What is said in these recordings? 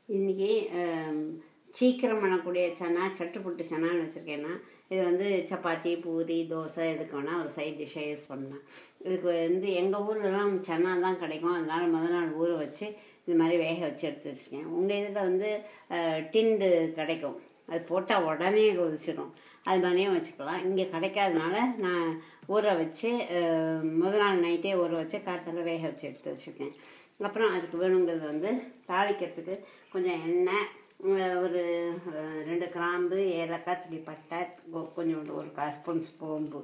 இன்றைக்கி சீக்கிரம் பண்ணக்கூடிய சன்னா சட்டுப்புட்டு சன்னான்னு வச்சுருக்கேன்னா இது வந்து சப்பாத்தி பூரி தோசை எதுக்கு வேணால் ஒரு சைட் டிஷ்ஷாக யூஸ் பண்ணலாம். இதுக்கு வந்து எங்கள் ஊர்லலாம் சன்னா தான் கிடைக்கும். அதனால் முதல் நாள் ஊற வச்சு இது மாதிரி வேக வச்சு எடுத்து வச்சுருக்கேன். உங்கள் இதில் வந்து டிண்டு கிடைக்கும், அது போட்டால் உடனே கொதிச்சிடும். அது மாதிரியும் வச்சுக்கலாம். இங்கே கிடைக்காதனால நான் ஊற வச்சு முதல் நாள் நைட்டே ஊற வச்சு காலத்தில் வேக வச்சு எடுத்து வச்சுருக்கேன். அப்புறம் அதுக்கு வேணுங்கிறது வந்து தாளிக்கிறதுக்கு கொஞ்சம் எண்ணெய், ஒரு 2 கிராம்பு, ஏலக்காய், துளி பட்டை, கொஞ்சம் ஒரு 1/4 ஸ்பூன் சோம்பு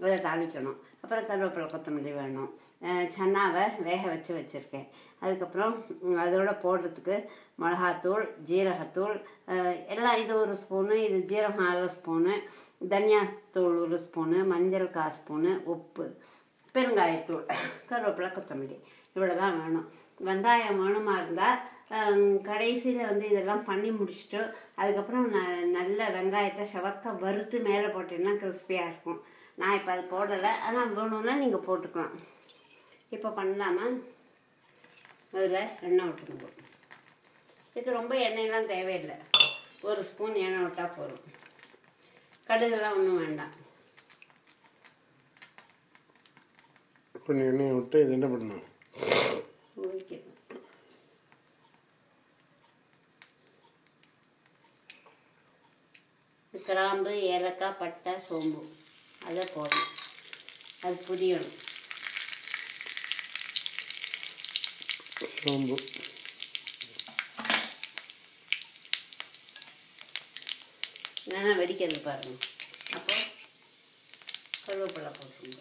இதை தாளிக்கணும். அப்புறம் கருவேப்பிலை கொத்தமல்லி வேணும். சன்னாவை வேக வச்சு வச்சுருக்கேன். அதுக்கப்புறம் அதோட போடுறதுக்கு மிளகாத்தூள், ஜீரகத்தூள் எல்லாம் இது 1 ஸ்பூனு, இது ஜீரகம் 1/2 ஸ்பூனு, தனியாத்தூள் 1 ஸ்பூனு, மஞ்சள் 1/4 ஸ்பூனு, உப்பு, பெருங்காயத்தூள், கருவேப்பிலை கொத்தமல்லி இவ்வளோ தான் வேணும். வெங்காயம் வேணுமா இருந்தால் கடைசியில் வந்து இதெல்லாம் பண்ணி முடிச்சுட்டு அதுக்கப்புறம் நல்ல வெங்காயத்தை செவக்க வறுத்து மேலே போட்டிங்கன்னா கிறிஸ்பியாக இருக்கும். நான் இப்போ அது போடலை, ஆனால் வேணும்னா நீங்கள் போட்டுக்கலாம். இப்போ பண்ணலாமா? அதில் எண்ணெய் விட்டுருங்க. இதுக்கு ரொம்ப எண்ணெயெல்லாம் தேவையில்லை, 1 ஸ்பூன் எண்ணெய் விட்டால் போதும். கடுகுலாம் ஒன்றும் வேண்டாம். கொஞ்சம் எண்ணெயை விட்டு இது என்ன பண்ணணும்? கிராம்பு, ஏலக்காய், பட்டை, சோம்பு அதை போடணும். அது புரியணும். சோம்பு இல்லைன்னா வெடிக்கிறது பாருங்கள். அப்போ கருவேப்பிலை போட்டுருங்க.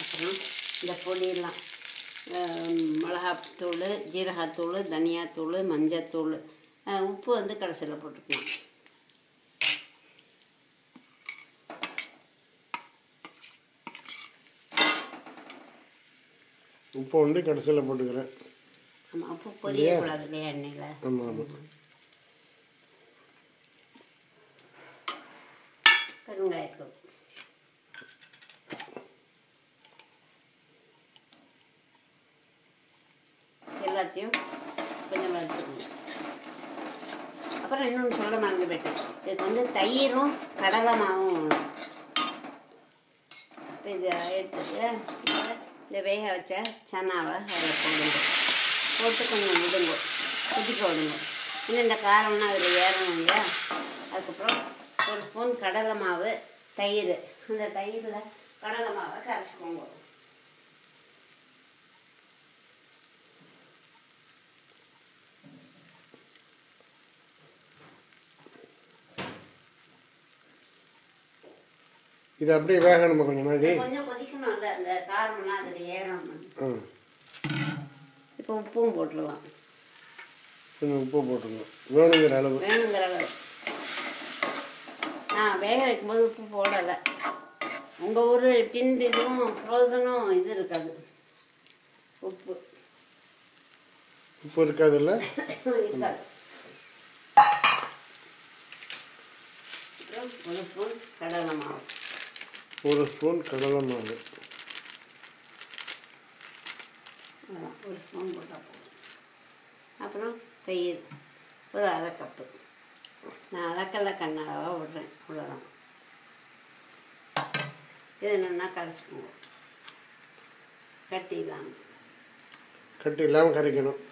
அப்புறம் இந்த பொடியெல்லாம் மிளகாத்தூள், ஜீரகத்தூள், தனியாத்தூள், மஞ்சத்தூள், உப்பு வந்து கடைசியில் போட்டுக்கலாம். உப்பு வந்து கடைசியில் போட்டுக்கிறேன். ஆமாம், உப்பு பொரியக்கூடாது இல்லையா எண்ணெயில். ஆமாம் ஆமாம். பெருங்காயத்தூள், எல்லாத்தையும் கொஞ்சம் வறுத்துக்கணும். அப்புறம் இன்னொன்று சொல்ல மறந்து போயிட்டேன், இதுக்கு வந்து தயிரும் கடலை மாவும். இப்போ இதை எடுத்துட்டு இந்த வேக வச்ச சன்னாவை அதில் போடுங்க. போட்டு கொஞ்சம் விடுங்க, கொதிக்க விடுங்க. இன்னும் இந்த காரம்னா அதில் ஏறணும் இல்லையா. அதுக்கப்புறம் 1 ஸ்பூன் கடலை மாவு, தயிர். அந்த தயிரில் கடலை மாவை கரைச்சிக்கோங்க. இது அப்படியே வேகணுமா கொஞ்சம் நாளி? கொஞ்சம் கொதிக்கணும், அந்த காரம்லாம் அதில் ஏறணும். இப்போ உப்பும் போட்டுடலாம். கொஞ்சம் உப்பு போட்டுருங்க, வேணுங்கிற அளவு. வேணுங்கிற அளவு. நான் வேக வைக்கும்போது உப்பு போடலை. உங்கள் ஊர் டிண்டு இதுவும் ஃப்ரோசனும் இது இருக்காது, உப்பு இருக்காதுல்ல? இருக்காது. அப்புறம் 1 ஸ்பூன் கடலை மாவு. 1 ஸ்பூன் கடலை மாவு. 1 ஸ்பூன் போட்டால் போதும். அப்புறம் தயிர் ஒரு 1/2 கப்பு. நான் அளக்கல்ல கண்ணாக விடுறேன், அவ்வளோதான். இது என்னென்னா கரைச்சிக்கோங்க. கட்டி இல்லாமல் கரைக்கணும்.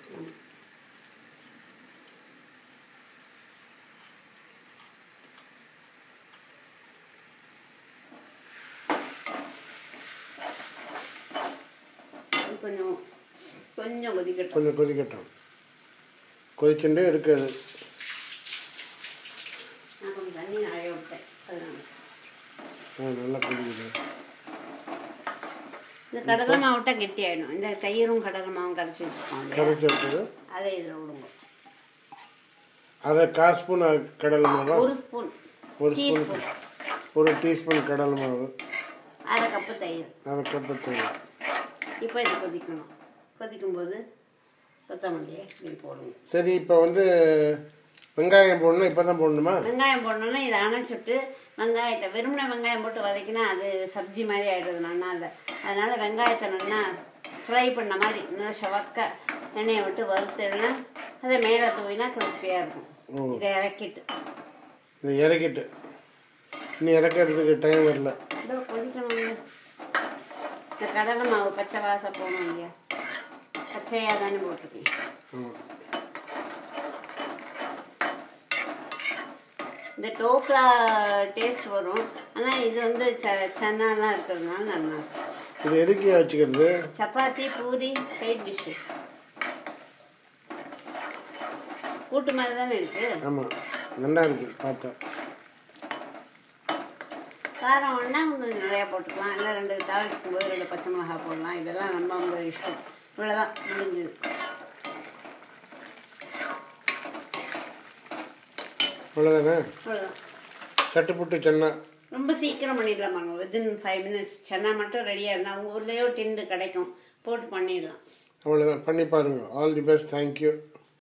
கொஞ்சம் கொதிக்கட்டும். கொஞ்சம் கொதிக்கட்டும். கொதிச்சுட்டே இருக்குது. நான் கொஞ்சம் தண்ணி நிறைய விட்டேன், அதனால நல்லா கொதிக்குது. இந்த கடலை மாவு விட்டால் கெட்டி ஆகிடும். இந்த தயிரும் கடலை மாவும் கரைச்சி வச்சுருக்கோம், கரைச்சி வச்சது அதை இதில் விடுங்க. அதை 1/4 ஸ்பூன் கடலை மாவா? 1 ஸ்பூன், 1 டீஸ்பூன் கடலை மாவு, 1/2 கப்பு தயிர். 1/2 கப்பு தயிர். இப்போ இது கொதிக்கணும். கொதிக்கும்போது கொத்தமல்லியை இப்படி போடுங்க. சரி, இப்போ வந்து வெங்காயம் போடணும், இப்போ தான் போடணுமா? வெங்காயம் போடணுன்னா இதை அணைச்சிட்டு வெங்காயத்தை வெறுமனே வெங்காயம் போட்டு வதக்கினா அது சப்ஜி மாதிரி ஆகிடுது நல்லா இல்லை. அதனால் வெங்காயத்தை நல்லா ஃப்ரை பண்ண மாதிரி நல்லா செவக்க எண்ணெயை விட்டு வறுத்துனா அதை மேலே தூவினா கிறிஸ்பியாக இருக்கும். இதை இறக்கிட்டு இன்னும் இறக்கிறதுக்கு டைம் வரல. இதோ கொதிக்கணும். இந்த கடலை மாவு பச்சை வாசம் போகணும் இல்லையா, பச்சையாக தானே போட்டிருக்கேன். இந்த டோக்லா டேஸ்ட் வரும், ஆனால் இது வந்து சன்னாலாம் இருக்கிறதுனால நல்லா இருக்கும். இது எதுக்கு வச்சுக்கிறது? சப்பாத்தி பூரி சைட் டிஷ்ஷு கூட்டு மாதிரி தானே இருக்கு. ஆமாம், நல்லா இருக்கு பார்த்தா. காரம் ஒன்றா கொஞ்சம் நிறையா போட்டுக்கலாம், இல்லை 2 தாளிக்கும் போது 2 பச்சை மிளகா போடலாம். இதெல்லாம் ரொம்ப இஷ்டம். இவ்வளோதான் முடிஞ்சுது. அவ்வளோதானே? அவ்வளோதான். சட்டுப்புட்டு சன்னா ரொம்ப சீக்கிரம் பண்ணிடலாம் பாருங்க. வித்தின் 5 minutes சன்னா மட்டும் ரெடியாக இருந்தால் அவங்க ஊர்லேயோ டின்னு கிடைக்கும், போட்டு பண்ணிடலாம். அவ்வளோதான், பண்ணி பாருங்கள். All the best, thank you.